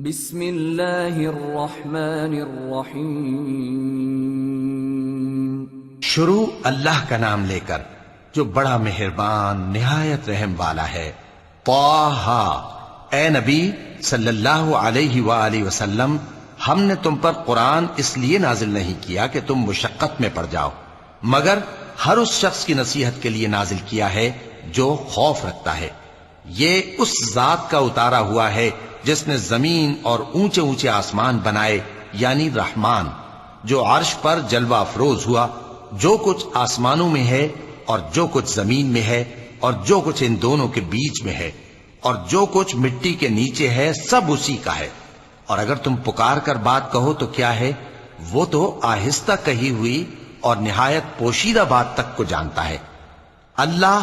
بسم اللہ الرحمن الرحیم۔ شروع اللہ کا نام لے کر جو بڑا مہربان نہایت رحم والا ہے۔ طٰہ، اے نبی صلی اللہ علیہ وآلہ وسلم، ہم نے تم پر قرآن اس لیے نازل نہیں کیا کہ تم مشقت میں پڑ جاؤ، مگر ہر اس شخص کی نصیحت کے لیے نازل کیا ہے جو خوف رکھتا ہے۔ یہ اس ذات کا اتارا ہوا ہے جس نے زمین اور اونچے اونچے آسمان بنائے، یعنی رحمان، جو عرش پر جلوہ افروز ہوا۔ جو کچھ آسمانوں میں ہے اور جو کچھ زمین میں ہے اور جو کچھ ان دونوں کے بیچ میں ہے اور جو کچھ مٹی کے نیچے ہے، سب اسی کا ہے۔ اور اگر تم پکار کر بات کہو تو کیا ہے، وہ تو آہستہ کہی ہوئی اور نہایت پوشیدہ بات تک کو جانتا ہے۔ اللہ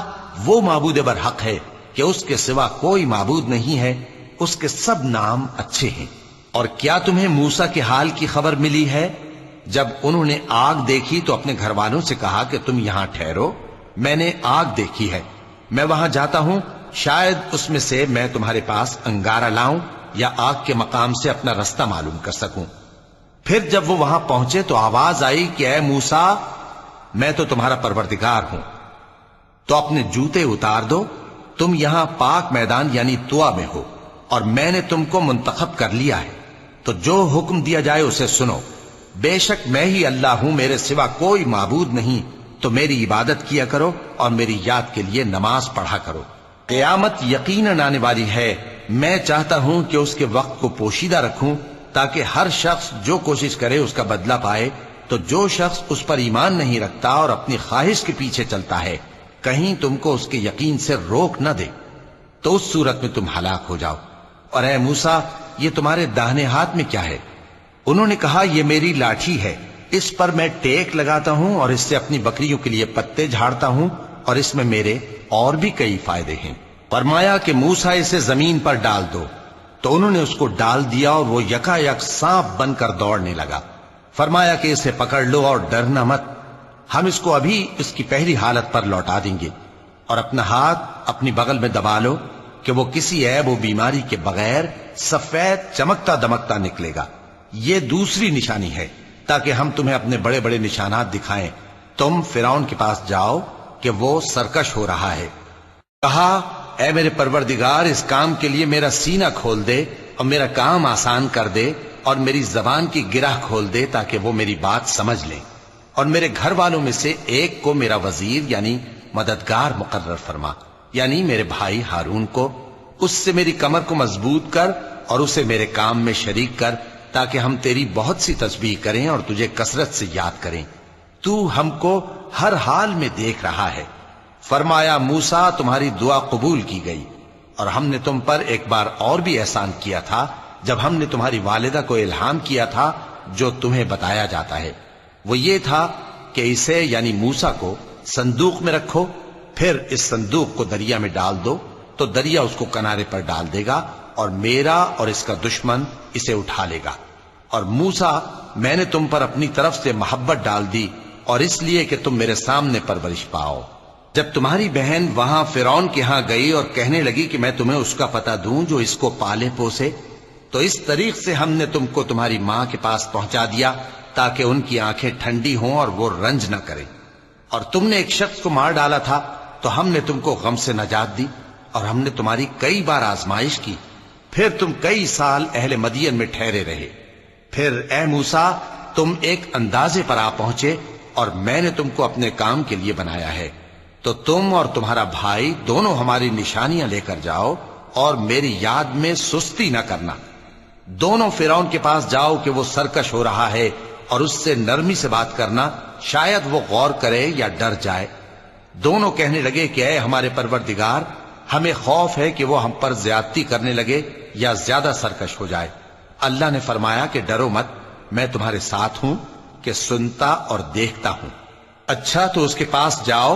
وہ معبود برحق ہے کہ اس کے سوا کوئی معبود نہیں ہے، اس کے سب نام اچھے ہیں۔ اور کیا تمہیں موسیٰ کے حال کی خبر ملی ہے؟ جب انہوں نے آگ دیکھی تو اپنے گھر والوں سے کہا کہ تم یہاں ٹھہرو، میں نے آگ دیکھی ہے، میں وہاں جاتا ہوں، شاید اس میں سے میں تمہارے پاس انگارہ لاؤں یا آگ کے مقام سے اپنا رستہ معلوم کر سکوں۔ پھر جب وہ وہاں پہنچے تو آواز آئی کہ اے موسیٰ، میں تو تمہارا پروردگار ہوں، تو اپنے جوتے اتار دو، تم یہاں پاک میدان یعنی طویٰ میں ہو، اور میں نے تم کو منتخب کر لیا ہے، تو جو حکم دیا جائے اسے سنو۔ بے شک میں ہی اللہ ہوں، میرے سوا کوئی معبود نہیں، تو میری عبادت کیا کرو اور میری یاد کے لیے نماز پڑھا کرو۔ قیامت یقیناً آنے والی ہے، میں چاہتا ہوں کہ اس کے وقت کو پوشیدہ رکھوں تاکہ ہر شخص جو کوشش کرے اس کا بدلہ پائے۔ تو جو شخص اس پر ایمان نہیں رکھتا اور اپنی خواہش کے پیچھے چلتا ہے، کہیں تم کو اس کے یقین سے روک نہ دے، تو اس صورت میں تم ہلاک ہو جاؤ۔ اور اے موسیٰ، یہ تمہارے داہنے ہاتھ میں کیا ہے؟ انہوں نے کہا یہ میری لاٹھی ہے، اس پر میں ٹیک لگاتا ہوں اور اس سے اپنی بکریوں کے لیے پتے جھاڑتا ہوں، اور اس میں میرے اور بھی کئی فائدے ہیں۔ فرمایا کہ موسیٰ اسے زمین پر ڈال دو، تو انہوں نے اس کو ڈال دیا اور وہ یکا یک سانپ بن کر دوڑنے لگا۔ فرمایا کہ اسے پکڑ لو اور ڈرنا مت، ہم اس کو ابھی اس کی پہلی حالت پر لوٹا دیں گے، اور اپنا ہاتھ اپنی بغل میں دبا لو کہ وہ کسی عیب و بیماری کے بغیر سفید چمکتا دمکتا نکلے گا۔ یہ دوسری نشانی ہے تاکہ ہم تمہیں اپنے بڑے بڑے نشانات دکھائیں۔ تم فرعون کے پاس جاؤ کہ وہ سرکش ہو رہا ہے۔ کہا اے میرے پروردگار، اس کام کے لیے میرا سینہ کھول دے اور میرا کام آسان کر دے، اور میری زبان کی گرہ کھول دے تاکہ وہ میری بات سمجھ لیں، اور میرے گھر والوں میں سے ایک کو میرا وزیر یعنی مددگار مقرر فرما، یعنی میرے بھائی ہارون کو۔ اس سے میری کمر کو مضبوط کر اور اسے میرے کام میں شریک کر، تاکہ ہم تیری بہت سی تسبیح کریں اور تجھے کثرت سے یاد کریں، تو ہم کو ہر حال میں دیکھ رہا ہے۔ فرمایا موسیٰ، تمہاری دعا قبول کی گئی، اور ہم نے تم پر ایک بار اور بھی احسان کیا تھا جب ہم نے تمہاری والدہ کو الہام کیا تھا جو تمہیں بتایا جاتا ہے۔ وہ یہ تھا کہ اسے یعنی موسیٰ کو صندوق میں رکھو، پھر اس صندوق کو دریا میں ڈال دو، تو دریا اس کو کنارے پر ڈال دے گا، اور میرا اور اس کا دشمن اسے اٹھا لے گا۔ اور موسیٰ، میں نے تم پر اپنی طرف سے محبت ڈال دی، اور اس لیے کہ تم میرے سامنے پرورش پاؤ۔ جب تمہاری بہن وہاں فرعون کے ہاں گئی اور کہنے لگی کہ میں تمہیں اس کا پتہ دوں جو اس کو پالے پوسے، تو اس طریق سے ہم نے تم کو تمہاری ماں کے پاس پہنچا دیا تاکہ ان کی آنکھیں ٹھنڈی ہوں اور وہ رنج نہ کریں۔ اور تم نے ایک شخص کو مار ڈالا تھا تو ہم نے تم کو غم سے نجات دی، اور ہم نے تمہاری کئی بار آزمائش کی، پھر تم کئی سال اہل مدین میں ٹھہرے رہے۔ پھر اے موسیٰ، تم ایک اندازے پر آ پہنچے، اور میں نے تم کو اپنے کام کے لیے بنایا ہے، تو تم اور تمہارا بھائی دونوں ہماری نشانیاں لے کر جاؤ، اور میری یاد میں سستی نہ کرنا۔ دونوں فرعون کے پاس جاؤ کہ وہ سرکش ہو رہا ہے، اور اس سے نرمی سے بات کرنا، شاید وہ غور کرے یا ڈر جائے۔ دونوں کہنے لگے کہ اے ہمارے پروردگار، ہمیں خوف ہے کہ وہ ہم پر زیادتی کرنے لگے یا زیادہ سرکش ہو جائے۔ اللہ نے فرمایا کہ ڈرو مت، میں تمہارے ساتھ ہوں کہ سنتا اور دیکھتا ہوں۔ اچھا، تو اس کے پاس جاؤ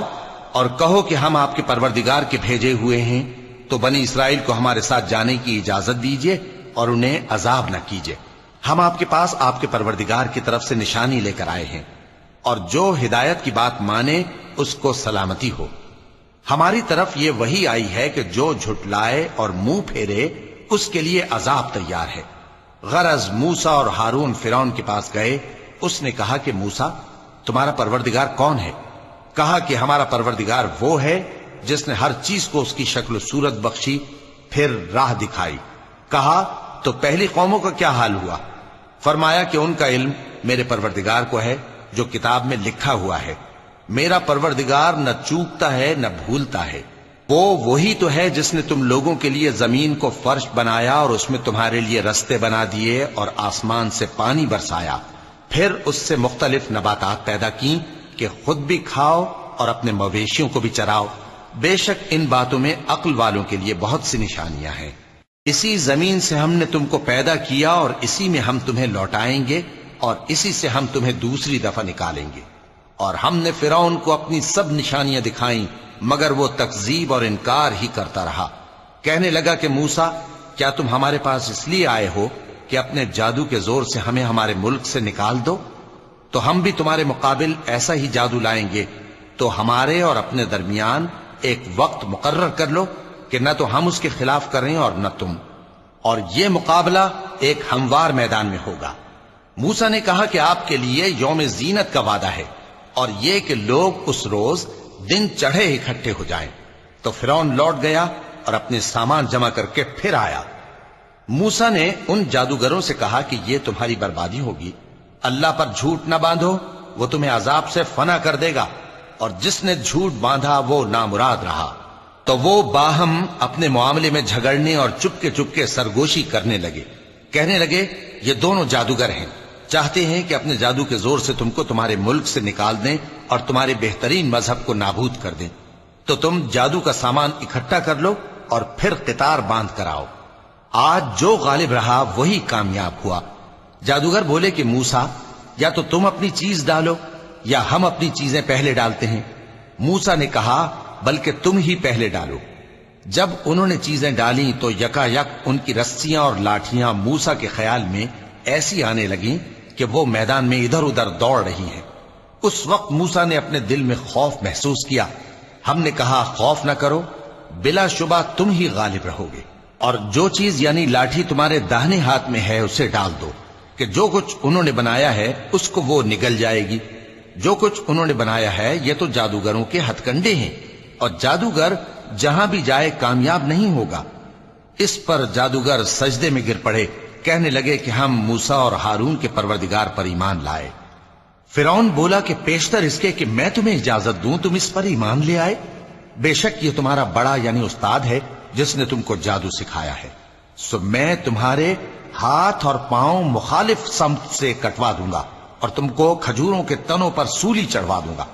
اور کہو کہ ہم آپ کے پروردگار کے بھیجے ہوئے ہیں، تو بنی اسرائیل کو ہمارے ساتھ جانے کی اجازت دیجیے اور انہیں عذاب نہ کیجیے۔ ہم آپ کے پاس آپ کے پروردگار کی طرف سے نشانی لے کر آئے ہیں، اور جو ہدایت کی بات مانے اس کو سلامتی ہو۔ ہماری طرف یہ وحی آئی ہے کہ جو جھٹلائے اور منہ پھیرے اس کے لیے عذاب تیار ہے۔ غرض موسیٰ اور ہارون فرعون کے پاس گئے. اس نے کہا کہ موسیٰ تمہارا پروردگار کون ہے؟ کہا کہ ہمارا پروردگار وہ ہے جس نے ہر چیز کو اس کی شکل و صورت بخشی پھر راہ دکھائی. کہا تو پہلی قوموں کا کیا حال ہوا؟ فرمایا کہ ان کا علم میرے پروردگار کو ہے جو کتاب میں لکھا ہوا ہے. میرا پروردگار نہ چوکتا ہے نہ بھولتا ہے. وہ وہی تو ہے جس نے تم لوگوں کے لیے زمین کو فرش بنایا اور اس میں تمہارے لیے رستے بنا دیے اور آسمان سے پانی برسایا، پھر اس سے مختلف نباتات پیدا کی کہ خود بھی کھاؤ اور اپنے مویشیوں کو بھی چراؤ. بے شک ان باتوں میں عقل والوں کے لیے بہت سی نشانیاں ہیں. اسی زمین سے ہم نے تم کو پیدا کیا اور اسی میں ہم تمہیں لوٹائیں گے اور اسی سے ہم تمہیں دوسری دفعہ نکالیں گے. اور ہم نے فرعون کو اپنی سب نشانیاں دکھائیں مگر وہ تکذیب اور انکار ہی کرتا رہا. کہنے لگا کہ موسیٰ کیا تم ہمارے پاس اس لیے آئے ہو کہ اپنے جادو کے زور سے ہمیں ہمارے ملک سے نکال دو؟ تو ہم بھی تمہارے مقابل ایسا ہی جادو لائیں گے. تو ہمارے اور اپنے درمیان ایک وقت مقرر کر لو کہ نہ تو ہم اس کے خلاف کریں اور نہ تم، اور یہ مقابلہ ایک ہموار میدان میں ہوگا. موسیٰ نے کہا کہ آپ کے لیے یوم زینت کا وعدہ ہے اور یہ کہ لوگ اس روز دن چڑھے اکٹھے ہو جائیں. تو فرعون لوٹ گیا اور اپنے سامان جمع کر کے پھر آیا. موسیٰ نے ان جادوگروں سے کہا کہ یہ تمہاری بربادی ہوگی. اللہ پر جھوٹ نہ باندھو، وہ تمہیں عذاب سے فنا کر دے گا، اور جس نے جھوٹ باندھا وہ نامراد رہا. تو وہ باہم اپنے معاملے میں جھگڑنے اور چپکے سرگوشی کرنے لگے. کہنے لگے یہ دونوں جادوگر ہیں، چاہتے ہیں کہ اپنے جادو کے زور سے تم کو تمہارے ملک سے نکال دیں اور تمہارے بہترین مذہب کو نابود کر دیں. تو تم جادو کا سامان اکٹھا کر لو اور پھر قطار باندھ کر آؤ. آج جو غالب رہا وہی کامیاب ہوا. جادوگر بولے کہ موسیٰ یا تو تم اپنی چیز ڈالو یا ہم اپنی چیزیں پہلے ڈالتے ہیں. موسیٰ نے کہا بلکہ تم ہی پہلے ڈالو. جب انہوں نے چیزیں ڈالیں تو یکا یک ان کی رسیاں اور لاٹھیاں موسیٰ کے خیال میں ایسی آنے لگیں کہ وہ میدان میں ادھر ادھر دوڑ رہی ہیں. اس وقت موسیٰ نے اپنے دل میں خوف محسوس کیا. ہم نے کہا خوف نہ کرو، بلا شبہ تم ہی غالب رہو گے، اور جو چیز یعنی لاٹھی تمہارے داہنے ہاتھ میں ہے اسے ڈال دو کہ جو کچھ انہوں نے بنایا ہے اس کو وہ نگل جائے گی. جو کچھ انہوں نے بنایا ہے یہ تو جادوگروں کے ہتھ کنڈے ہیں، اور جادوگر جہاں بھی جائے کامیاب نہیں ہوگا. اس پر جادوگر سجدے میں گر پڑے، کہنے لگے کہ ہم موسیٰ اور ہارون کے پروردگار پر ایمان لائے. فرعون بولا کہ پیشتر اس کے کہ میں تمہیں اجازت دوں تم اس پر ایمان لے آئے. بے شک یہ تمہارا بڑا یعنی استاد ہے جس نے تم کو جادو سکھایا ہے. سو میں تمہارے ہاتھ اور پاؤں مخالف سمت سے کٹوا دوں گا اور تم کو کھجوروں کے تنوں پر سولی چڑھوا دوں گا،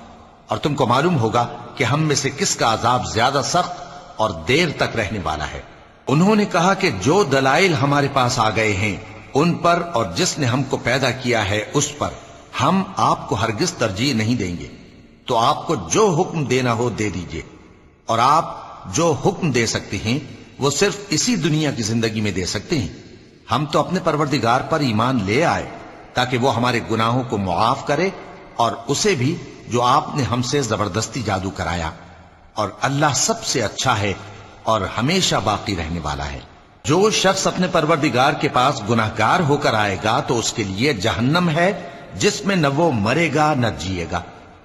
اور تم کو معلوم ہوگا کہ ہم میں سے کس کا عذاب زیادہ سخت اور دیر تک رہنے والا ہے. انہوں نے کہا کہ جو دلائل ہمارے پاس آ گئے ہیں ان پر اور جس نے ہم کو پیدا کیا ہے اس پر ہم آپ کو ہرگز ترجیح نہیں دیں گے. تو آپ کو جو حکم دینا ہو دے دیجئے، اور آپ جو حکم دے سکتے ہیں وہ صرف اسی دنیا کی زندگی میں دے سکتے ہیں. ہم تو اپنے پروردگار پر ایمان لے آئے تاکہ وہ ہمارے گناہوں کو معاف کرے اور اسے بھی جو آپ نے ہم سے زبردستی جادو کرایا. اور اللہ سب سے اچھا ہے اور ہمیشہ باقی رہنے والا ہے. جو شخص اپنے پروردگار کے پاس گناہگار ہو کر آئے گا تو اس کے لیے جہنم ہے جس میں نہ وہ مرے گا نہ جیے گا،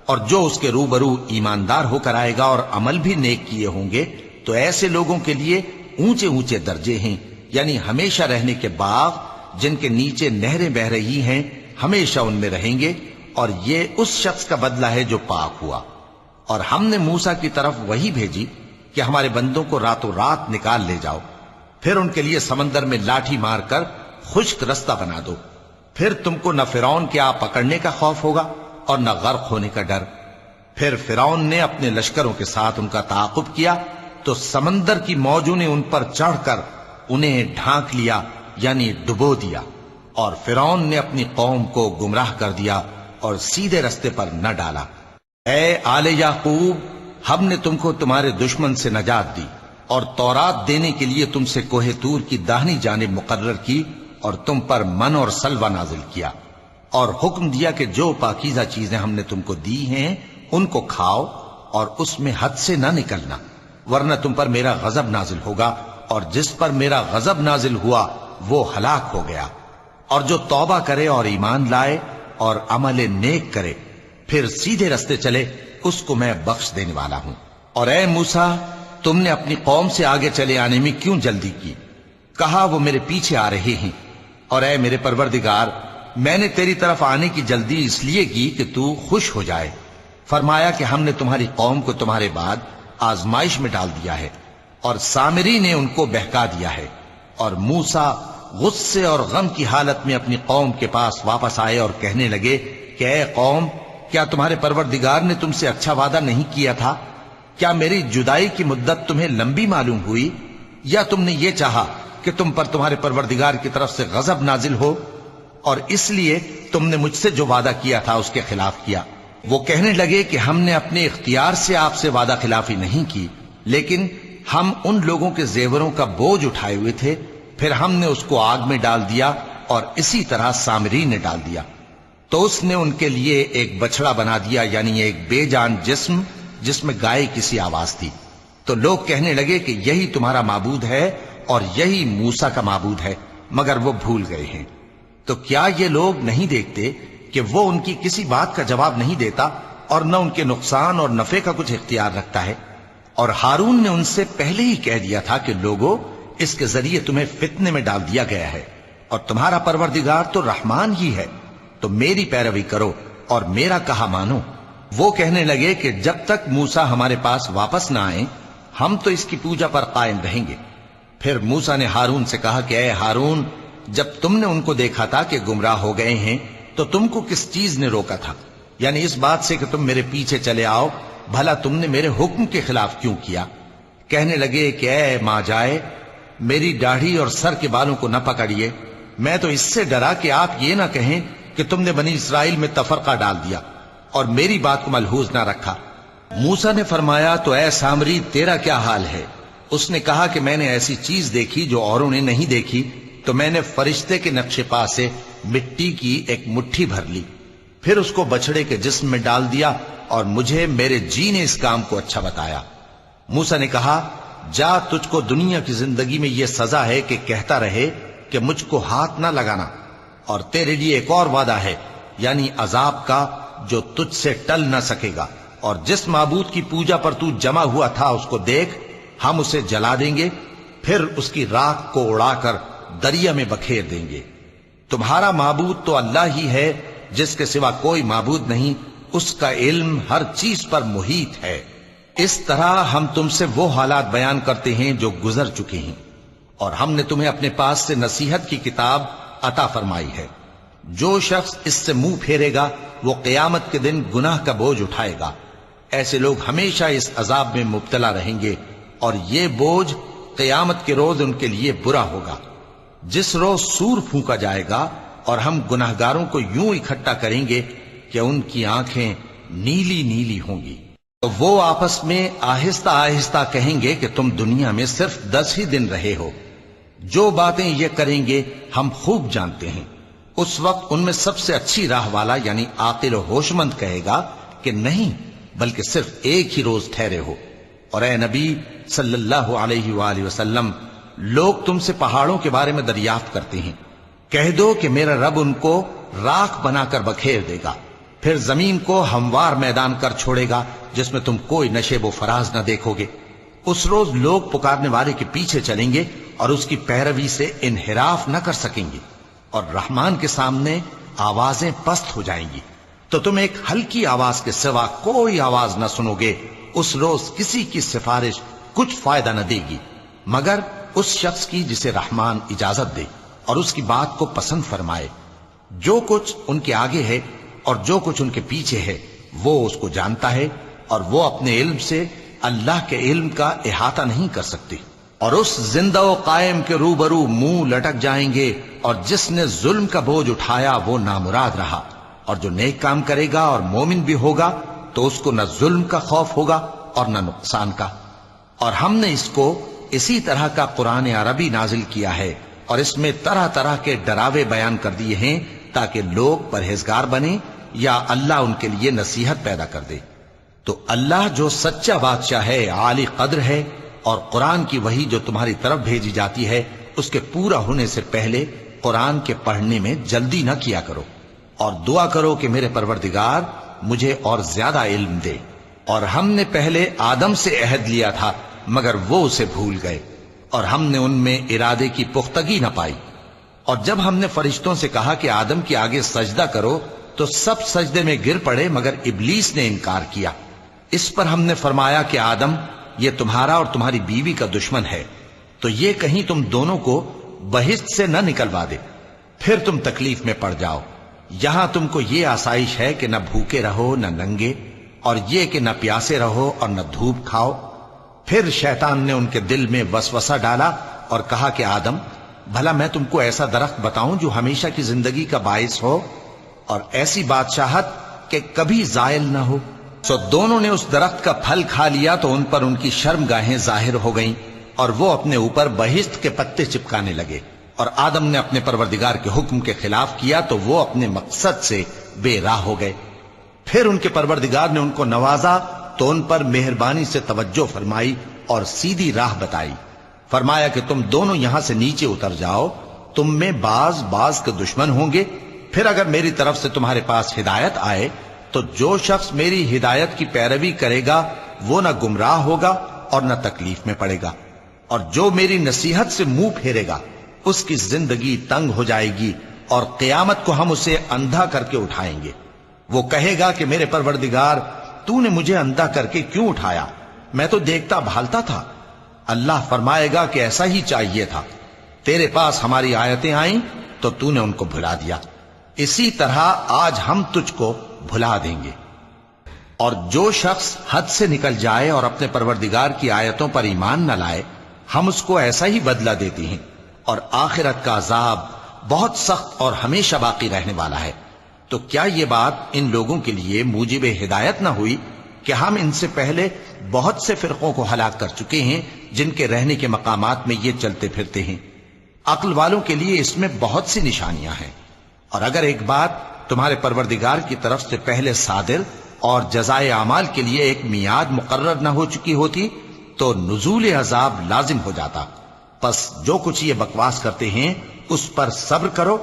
اور جو اس کے روبرو ایماندار ہو کر آئے گا اور عمل بھی نیک کیے ہوں گے تو ایسے لوگوں کے لیے اونچے اونچے درجے ہیں، یعنی ہمیشہ رہنے کے باغ جن کے نیچے نہریں بہ رہی ہیں، ہمیشہ ان میں رہیں گے. اور یہ اس شخص کا بدلہ ہے جو پاک ہوا. اور ہم نے موسیٰ کی طرف وہی بھیجی کہ ہمارے بندوں کو راتوں رات نکال لے جاؤ، پھر ان کے لیے سمندر میں لاٹھی مار کر خشک رستہ بنا دو. پھر تم کو نہ فرعون کے آ پکڑنے کا خوف ہوگا اور نہ غرق ہونے کا ڈر. پھر فرعون نے اپنے لشکروں کے ساتھ ان کا تعاقب کیا تو سمندر کی موجوں نے ان پر چڑھ کر انہیں ڈھانک لیا یعنی ڈبو دیا. اور فرعون نے اپنی قوم کو گمراہ کر دیا اور سیدھے رستے پر نہ ڈالا. اے آل یعقوب، ہم نے تم کو تمہارے دشمن سے نجات دی اور تورات دینے کے لیے تم سے کوہ طور کی داہنی جانب مقرر کی اور تم پر من اور سلوہ نازل کیا، اور حکم دیا کہ جو پاکیزہ چیزیں ہم نے تم کو دی ہیں ان کو کھاؤ اور اس میں حد سے نہ نکلنا، ورنہ تم پر میرا غضب نازل ہوگا، اور جس پر میرا غضب نازل ہوا وہ ہلاک ہو گیا. اور جو توبہ کرے اور ایمان لائے اور عمل نیک کرے پھر سیدھے رستے چلے اس کو میں بخش دینے والا ہوں۔ اور اے موسیٰ، تم نے اپنی قوم سے آگے چلے آنے میں کیوں جلدی کی؟ کہا وہ میرے پیچھے آ رہے ہیں۔ اور اے میرے پروردگار، میں نے تیری طرف آنے کی جلدی اس لیے کی کہ تو خوش ہو جائے۔ فرمایا کہ ہم نے تمہاری قوم کو تمہارے بعد آزمائش میں ڈال دیا ہے اور سامری نے ان کو بہکا دیا ہے۔ اور موسیٰ غصے اور غم کی حالت میں اپنی قوم کے پاس واپس آئے اور کہنے لگے کہ اے قوم، کیا تمہارے پروردگار نے تم سے اچھا وعدہ نہیں کیا تھا؟ کیا میری جدائی کی مدت تمہیں لمبی معلوم ہوئی، یا تم نے یہ چاہا کہ تم پر تمہارے پروردگار کی طرف سے غضب نازل ہو اور اس لیے تم نے مجھ سے جو وعدہ کیا تھا اس کے خلاف کیا؟ وہ کہنے لگے کہ ہم نے اپنے اختیار سے آپ سے وعدہ خلافی نہیں کی، لیکن ہم ان لوگوں کے زیوروں کا بوجھ اٹھائے ہوئے تھے، پھر ہم نے اس کو آگ میں ڈال دیا اور اسی طرح سامری نے ڈال دیا۔ تو اس نے ان کے لیے ایک بچڑا بنا دیا، یعنی ایک بے جان جسم جس میں گائے کی سی آواز تھی۔ تو لوگ کہنے لگے کہ یہی تمہارا معبود ہے اور یہی موسیٰ کا معبود ہے، مگر وہ بھول گئے ہیں۔ تو کیا یہ لوگ نہیں دیکھتے کہ وہ ان کی کسی بات کا جواب نہیں دیتا اور نہ ان کے نقصان اور نفع کا کچھ اختیار رکھتا ہے؟ اور ہارون نے ان سے پہلے ہی کہہ دیا تھا کہ لوگوں، اس کے ذریعے تمہیں فتنے میں ڈال دیا گیا ہے، اور تمہارا پروردگار تو رحمان ہی ہے، تو میری پیروی کرو اور میرا کہا مانو۔ وہ کہنے لگے کہ جب تک موسیٰ ہمارے پاس واپس نہ آئیں ہم تو اس کی پوجا پر قائم رہیں گے۔ پھر موسیٰ نے ہارون سے کہا کہ اے ہارون، جب تم نے ان کو دیکھا تھا کہ گمراہ ہو گئے ہیں تو تم کو کس چیز نے روکا تھا؟ یعنی اس بات سے کہ تم میرے پیچھے چلے آؤ، بھلا تم نے میرے حکم کے خلاف کیوں کیا؟ کہنے لگے کہ اے ماں جائے، میری داڑھی اور سر کے بالوں کو نہ پکڑیے، میں تو اس سے ڈرا کہ آپ یہ نہ کہیں کہ تم نے بنی اسرائیل میں تفرقہ ڈال دیا اور میری بات کو ملحوظ نہ رکھا۔ موسیٰ نے فرمایا تو اے سامری، تیرا کیا حال ہے؟ اس نے کہا کہ میں نے ایسی چیز دیکھی جو اوروں نے نہیں دیکھی، تو میں نے فرشتے کے نقش پا سے مٹی کی ایک مٹھی بھر لی، پھر اس کو بچڑے کے جسم میں ڈال دیا اور مجھے میرے جی نے اس کام کو اچھا بتایا۔ موسیٰ نے کہا جا، تجھ کو دنیا کی زندگی میں یہ سزا ہے کہ کہتا رہے کہ مجھ کو ہاتھ نہ لگانا، اور تیرے لیے ایک اور وعدہ ہے، یعنی عذاب کا جو تجھ سے ٹل نہ سکے گا، اور جس معبود کی پوجا پر تو جمع ہوا تھا اس کو دیکھ، ہم اسے جلا دیں گے، پھر اس کی راکھ کو اڑا کر دریا میں بکھیر دیں گے۔ تمہارا معبود تو اللہ ہی ہے، جس کے سوا کوئی معبود نہیں، اس کا علم ہر چیز پر محیط ہے۔ اس طرح ہم تم سے وہ حالات بیان کرتے ہیں جو گزر چکے ہیں، اور ہم نے تمہیں اپنے پاس سے نصیحت کی کتاب عطا فرمائی ہے۔ جو شخص اس سے منہ پھیرے گا وہ قیامت کے دن گناہ کا بوجھ اٹھائے گا۔ ایسے لوگ ہمیشہ اس عذاب میں مبتلا رہیں گے، اور یہ بوجھ قیامت کے روز ان کے لیے برا ہوگا، جس روز سور پھونکا جائے گا اور ہم گناہگاروں کو یوں اکٹھا کریں گے کہ ان کی آنکھیں نیلی نیلی ہوں گی۔ تو وہ آپس میں آہستہ آہستہ کہیں گے کہ تم دنیا میں صرف 10 ہی دن رہے ہو، جو باتیں یہ کریں گے ہم خوب جانتے ہیں۔ اس وقت ان میں سب سے اچھی راہ والا یعنی عاقل و ہوش مند کہے گا کہ نہیں، بلکہ صرف ایک ہی روز ٹھہرے ہو۔ اور اے نبی صلی اللہ علیہ وآلہ وسلم، لوگ تم سے پہاڑوں کے بارے میں دریافت کرتے ہیں، کہہ دو کہ میرا رب ان کو راکھ بنا کر بکھیر دے گا، پھر زمین کو ہموار میدان کر چھوڑے گا جس میں تم کوئی نشیب و فراز نہ دیکھو گے۔ اس روز لوگ پکارنے والے کے پیچھے چلیں گے اور اس کی پیروی سے انحراف نہ کر سکیں گے، اور رحمان کے سامنے آوازیں پست ہو جائیں گی، تو تم ایک ہلکی آواز کے سوا کوئی آواز نہ سنو گے۔ اس روز کسی کی سفارش کچھ فائدہ نہ دے گی مگر اس شخص کی جسے رحمان اجازت دے اور اس کی بات کو پسند فرمائے۔ جو کچھ ان کے آگے ہے اور جو کچھ ان کے پیچھے ہے وہ اس کو جانتا ہے، اور وہ اپنے علم سے اللہ کے علم کا احاطہ نہیں کر سکتے۔ اور اس زندہ و قائم کے روبرو منہ لٹک جائیں گے، اور جس نے ظلم کا بوجھ اٹھایا وہ نامراد رہا، اور جو نیک کام کرے گا اور مومن بھی ہوگا تو اس کو نہ ظلم کا خوف ہوگا اور نہ نقصان کا۔ اور ہم نے اس کو اسی طرح کا قرآن عربی نازل کیا ہے، اور اس میں طرح طرح کے ڈراوے بیان کر دیے ہیں تاکہ لوگ پرہیزگار بنیں یا اللہ ان کے لیے نصیحت پیدا کر دے۔ تو اللہ جو سچا بادشاہ ہے، عالی قدر ہے، اور قرآن کی وحی جو تمہاری طرف بھیجی جاتی ہے اس کے پورا ہونے سے پہلے قرآن کے پڑھنے میں جلدی نہ کیا کرو، اور دعا کرو کہ میرے پروردگار مجھے اور زیادہ علم دے۔ اور ہم نے پہلے آدم سے عہد لیا تھا مگر وہ اسے بھول گئے، اور ہم نے ان میں ارادے کی پختگی نہ پائی۔ اور جب ہم نے فرشتوں سے کہا کہ آدم کے آگے سجدہ کرو تو سب سجدے میں گر پڑے مگر ابلیس نے انکار کیا۔ اس پر ہم نے فرمایا کہ آدم، یہ تمہارا اور تمہاری بیوی کا دشمن ہے، تو یہ کہیں تم دونوں کو بہشت سے نہ نکلوا دے، پھر تم تکلیف میں پڑ جاؤ۔ یہاں تم کو یہ آسائش ہے کہ نہ بھوکے رہو نہ ننگے، اور یہ کہ نہ پیاسے رہو اور نہ دھوپ کھاؤ۔ پھر شیطان نے ان کے دل میں وسوسہ ڈالا اور کہا کہ آدم، بھلا میں تم کو ایسا درخت بتاؤں جو ہمیشہ کی زندگی کا باعث ہو اور ایسی بادشاہت کہ کبھی زائل نہ ہو؟ سو دونوں نے اس درخت کا پھل کھا لیا تو ان پر ان کی شرم گاہیں ظاہر ہو گئیں، اور وہ اپنے اوپر بہشت کے پتے چپکانے لگے۔ اور آدم نے اپنے پروردگار کے حکم کے خلاف کیا تو وہ اپنے مقصد سے بے راہ ہو گئے۔ پھر ان کے پروردگار نے ان کو نوازا تو ان پر مہربانی سے توجہ فرمائی اور سیدھی راہ بتائی۔ فرمایا کہ تم دونوں یہاں سے نیچے اتر جاؤ، تم میں بعض کے دشمن ہوں گے، پھر اگر میری طرف سے تمہارے پاس ہدایت آئے تو جو شخص میری ہدایت کی پیروی کرے گا وہ نہ گمراہ ہوگا اور نہ تکلیف میں پڑے گا، اور جو میری نصیحت سے منہ پھیرے گا اس کی زندگی تنگ ہو جائے گی، اور قیامت کو ہم اسے اندھا کر کے اٹھائیں گے۔ وہ کہے گا کہ میرے پروردگار، تو نے مجھے اندھا کر کے کیوں اٹھایا؟ میں تو دیکھتا بھالتا تھا۔ اللہ فرمائے گا کہ ایسا ہی چاہیے تھا، تیرے پاس ہماری آیتیں آئیں تو تو نے ان کو بھلا دیا، اسی طرح آج ہم تجھ کو بھلا دیں گے۔ اور جو شخص حد سے نکل جائے اور اپنے پروردگار کی آیتوں پر ایمان نہ لائے، ہم اس کو ایسا ہی بدلہ دیتے ہیں، اور آخرت کا عذاب بہت سخت اور ہمیشہ باقی رہنے والا ہے۔ تو کیا یہ بات ان لوگوں کے لیے موجب ہدایت نہ ہوئی کہ ہم ان سے پہلے بہت سے فرقوں کو ہلاک کر چکے ہیں جن کے رہنے کے مقامات میں یہ چلتے پھرتے ہیں؟ عقل والوں کے لیے اس میں بہت سی نشانیاں ہیں۔ اور اگر ایک بات تمہارے پروردگار کی طرف سے پہلے صادر اور جزائے اعمال کے لیے ایک میعاد مقرر نہ ہو چکی ہوتی تو نزول عذاب لازم ہو جاتا۔ پس جو کچھ یہ بکواس کرتے ہیں اس پر صبر کرو،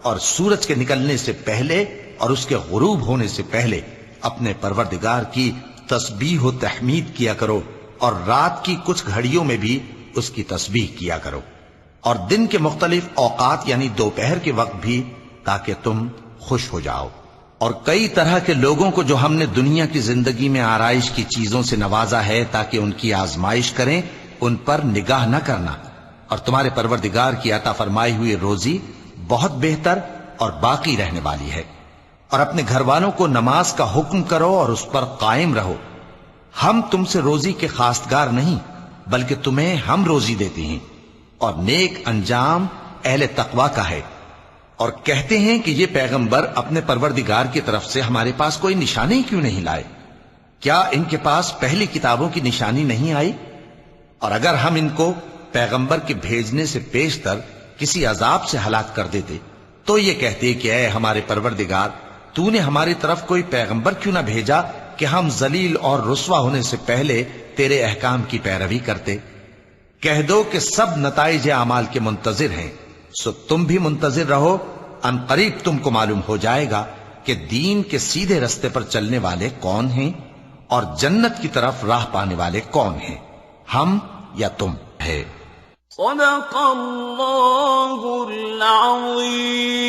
اور سورج کے نکلنے سے پہلے اور اس کے غروب ہونے سے پہلے اپنے پروردگار کی تسبیح و تحمید کیا کرو، اور رات کی کچھ گھڑیوں میں بھی اس کی تسبیح کیا کرو، اور دن کے مختلف اوقات یعنی دوپہر کے وقت بھی، تاکہ تم خوش ہو جاؤ۔ اور کئی طرح کے لوگوں کو جو ہم نے دنیا کی زندگی میں آرائش کی چیزوں سے نوازا ہے تاکہ ان کی آزمائش کریں، ان پر نگاہ نہ کرنا، اور تمہارے پروردگار کی عطا فرمائی ہوئی روزی بہت بہتر اور باقی رہنے والی ہے۔ اور اپنے گھر والوں کو نماز کا حکم کرو اور اس پر قائم رہو۔ ہم تم سے روزی کے خواستگار نہیں بلکہ تمہیں ہم روزی دیتے ہیں، اور نیک انجام اہل تقوی کا ہے۔ اور کہتے ہیں کہ یہ پیغمبر اپنے پروردگار کی طرف سے ہمارے پاس کوئی نشانی کیوں نہیں لائے؟ کیا ان کے پاس پہلی کتابوں کی نشانی نہیں آئی؟ اور اگر ہم ان کو پیغمبر کے بھیجنے سے پیشتر کسی عذاب سے ہلاک کر دیتے تو یہ کہتے کہ اے ہمارے پروردگار، تو نے ہماری طرف کوئی پیغمبر کیوں نہ بھیجا کہ ہم ذلیل اور رسوا ہونے سے پہلے تیرے احکام کی پیروی کرتے۔ کہہ دو کہ سب نتائج اعمال کے منتظر ہیں، سو تم بھی منتظر رہو، ان قریب تم کو معلوم ہو جائے گا کہ دین کے سیدھے رستے پر چلنے والے کون ہیں اور جنت کی طرف راہ پانے والے کون ہیں، ہم یا تم ہے۔ صدق اللہ العظیم۔